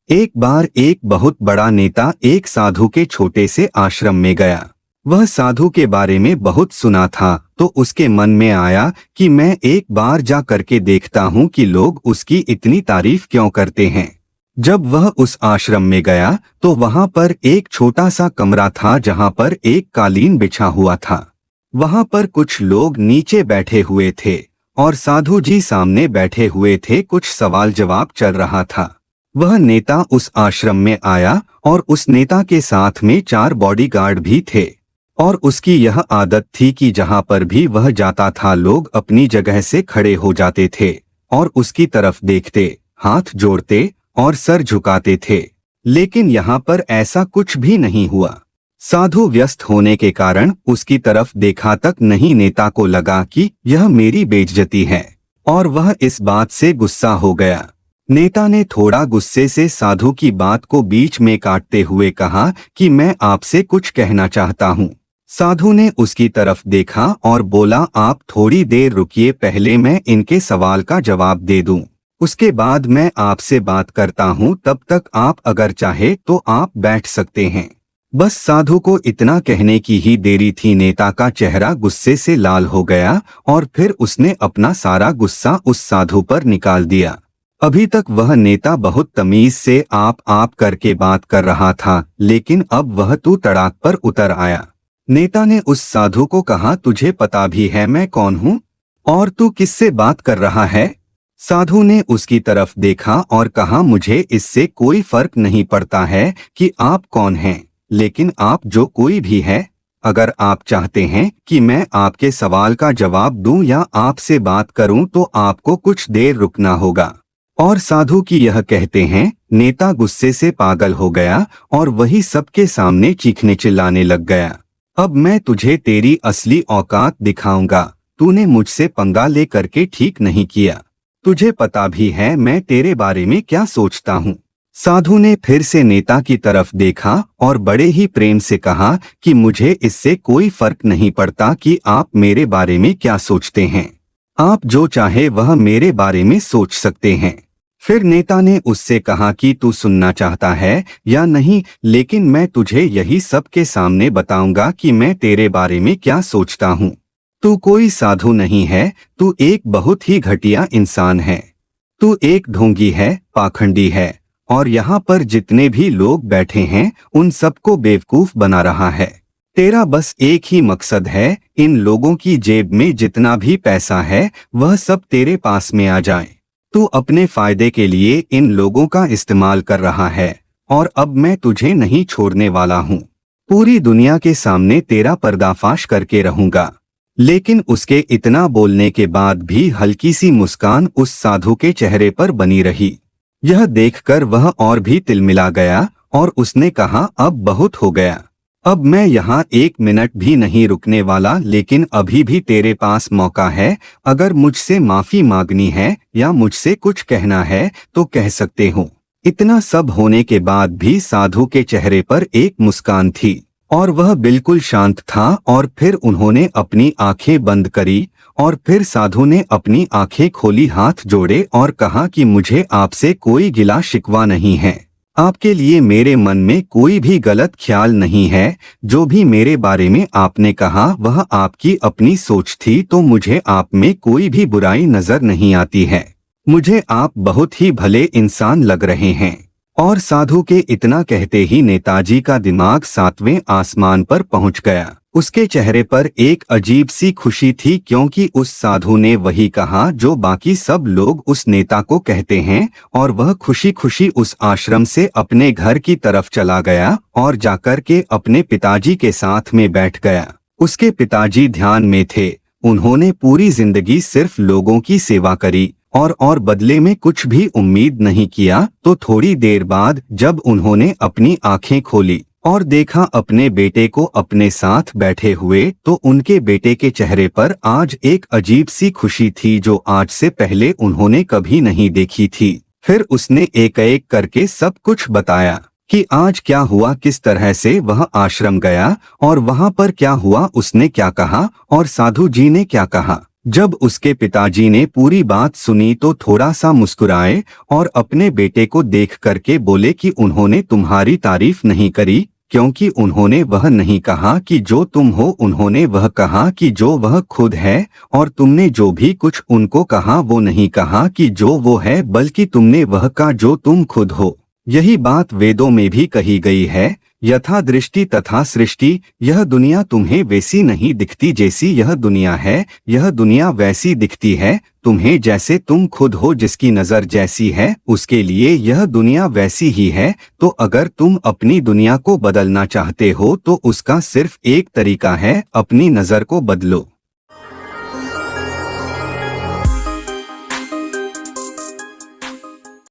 एक बार एक बहुत बड़ा नेता एक साधु के छोटे से आश्रम में गया। वह साधु के बारे में बहुत सुना था, तो उसके मन में आया कि मैं एक बार जा करके देखता हूँ कि लोग उसकी इतनी तारीफ क्यों करते हैं। जब वह उस आश्रम में गया तो वहाँ पर एक छोटा सा कमरा था जहाँ पर एक कालीन बिछा हुआ था। वहाँ पर कुछ लोग नीचे बैठे हुए थे और साधु जी सामने बैठे हुए थे। कुछ सवाल जवाब चल रहा था। वह नेता उस आश्रम में आया और उस नेता के साथ में 4 बॉडीगार्ड भी थे और उसकी यह आदत थी कि जहाँ पर भी वह जाता था लोग अपनी जगह से खड़े हो जाते थे और उसकी तरफ देखते, हाथ जोड़ते और सर झुकाते थे। लेकिन यहाँ पर ऐसा कुछ भी नहीं हुआ। साधु व्यस्त होने के कारण उसकी तरफ देखा तक नहीं। नेता को लगा कि यह मेरी बेइज्जती है और वह इस बात से गुस्सा हो गया। नेता ने थोड़ा गुस्से से साधु की बात को बीच में काटते हुए कहा कि मैं आपसे कुछ कहना चाहता हूँ। साधु ने उसकी तरफ देखा और बोला, आप थोड़ी देर रुकिए, पहले मैं इनके सवाल का जवाब दे दूं, उसके बाद मैं आपसे बात करता हूँ। तब तक आप अगर चाहे तो आप बैठ सकते हैं। बस साधु को इतना कहने की ही देरी थी। नेता का चेहरा गुस्से से लाल हो गया और फिर उसने अपना सारा गुस्सा उस साधु पर निकाल दिया। अभी तक वह नेता बहुत तमीज से आप करके बात कर रहा था, लेकिन अब वह तू तड़ाक पर उतर आया। नेता ने उस साधु को कहा, तुझे पता भी है मैं कौन हूँ और तू किससे बात कर रहा है? साधु ने उसकी तरफ देखा और कहा, मुझे इससे कोई फर्क नहीं पड़ता है कि आप कौन हैं, लेकिन आप जो कोई भी है, अगर आप चाहते हैं कि मैं आपके सवाल का जवाब दूं या आपसे बात करूं तो आपको कुछ देर रुकना होगा। और साधु की यह कहते हैं नेता गुस्से से पागल हो गया और वही सबके सामने चीखने चिल्लाने लग गया। अब मैं तुझे तेरी असली औकात दिखाऊंगा। तूने मुझसे पंगा ले करके ठीक नहीं किया। तुझे पता भी है मैं तेरे बारे में क्या सोचता हूँ। साधु ने फिर से नेता की तरफ देखा और बड़े ही प्रेम से कहा कि मुझे इससे कोई फर्क नहीं पड़ता कि आप मेरे बारे में क्या सोचते हैं। आप जो चाहे वह मेरे बारे में सोच सकते हैं। फिर नेता ने उससे कहा कि तू सुनना चाहता है या नहीं, लेकिन मैं तुझे यही सब के सामने बताऊंगा कि मैं तेरे बारे में क्या सोचता हूँ। तू कोई साधु नहीं है, तू एक बहुत ही घटिया इंसान है। तू एक ढोंगी है, पाखंडी है और यहाँ पर जितने भी लोग बैठे हैं उन सबको बेवकूफ बना रहा है। तेरा बस एक ही मकसद है, इन लोगों की जेब में जितना भी पैसा है वह सब तेरे पास में आ जाए। तू अपने फायदे के लिए इन लोगों का इस्तेमाल कर रहा है और अब मैं तुझे नहीं छोड़ने वाला हूँ। पूरी दुनिया के सामने तेरा पर्दाफाश करके रहूंगा। लेकिन उसके इतना बोलने के बाद भी हल्की सी मुस्कान उस साधु के चेहरे पर बनी रही। यह देखकर वह और भी तिलमिला गया और उसने कहा, अब बहुत हो गया। अब मैं यहाँ 1 मिनट भी नहीं रुकने वाला, लेकिन अभी भी तेरे पास मौका है। अगर मुझसे माफी मांगनी है या मुझसे कुछ कहना है तो कह सकते हो। इतना सब होने के बाद भी साधु के चेहरे पर एक मुस्कान थी और वह बिल्कुल शांत था। और फिर उन्होंने अपनी आंखें बंद करी और फिर साधु ने अपनी आंखें खोली, हाथ जोड़े और कहा कि मुझे आपसे कोई गिला शिकवा नहीं है। आपके लिए मेरे मन में कोई भी गलत ख्याल नहीं है। जो भी मेरे बारे में आपने कहा वह आपकी अपनी सोच थी, तो मुझे आप में कोई भी बुराई नजर नहीं आती है। मुझे आप बहुत ही भले इंसान लग रहे हैं। और साधु के इतना कहते ही नेताजी का दिमाग 7वें आसमान पर पहुंच गया। उसके चेहरे पर एक अजीब सी खुशी थी, क्योंकि उस साधु ने वही कहा जो बाकी सब लोग उस नेता को कहते हैं। और वह खुशी खुशी उस आश्रम से अपने घर की तरफ चला गया और जाकर के अपने पिताजी के साथ में बैठ गया। उसके पिताजी ध्यान में थे। उन्होंने पूरी जिंदगी सिर्फ लोगों की सेवा करी और बदले में कुछ भी उम्मीद नहीं किया। तो थोड़ी देर बाद जब उन्होंने अपनी आंखें खोली और देखा अपने बेटे को अपने साथ बैठे हुए, तो उनके बेटे के चेहरे पर आज एक अजीब सी खुशी थी जो आज से पहले उन्होंने कभी नहीं देखी थी। फिर उसने एक एक करके सब कुछ बताया कि आज क्या हुआ, किस तरह से वह आश्रम गया और वहां पर क्या हुआ, उसने क्या कहा और साधु जी ने क्या कहा। जब उसके पिताजी ने पूरी बात सुनी तो थोड़ा सा मुस्कुराए और अपने बेटे को देख करके बोले कि उन्होंने तुम्हारी तारीफ नहीं करी, क्योंकि उन्होंने वह नहीं कहा कि जो तुम हो, उन्होंने वह कहा कि जो वह खुद है, और तुमने जो भी कुछ उनको कहा वो नहीं कहा कि जो वो है, बल्कि तुमने वह कहा जो तुम खुद हो। यही बात वेदों में भी कही गई है, यथा दृष्टि तथा सृष्टि। यह दुनिया तुम्हें वैसी नहीं दिखती जैसी यह दुनिया है, यह दुनिया वैसी दिखती है तुम्हें जैसे तुम खुद हो। जिसकी नज़र जैसी है उसके लिए यह दुनिया वैसी ही है। तो अगर तुम अपनी दुनिया को बदलना चाहते हो तो उसका सिर्फ एक तरीका है, अपनी नज़र को बदलो।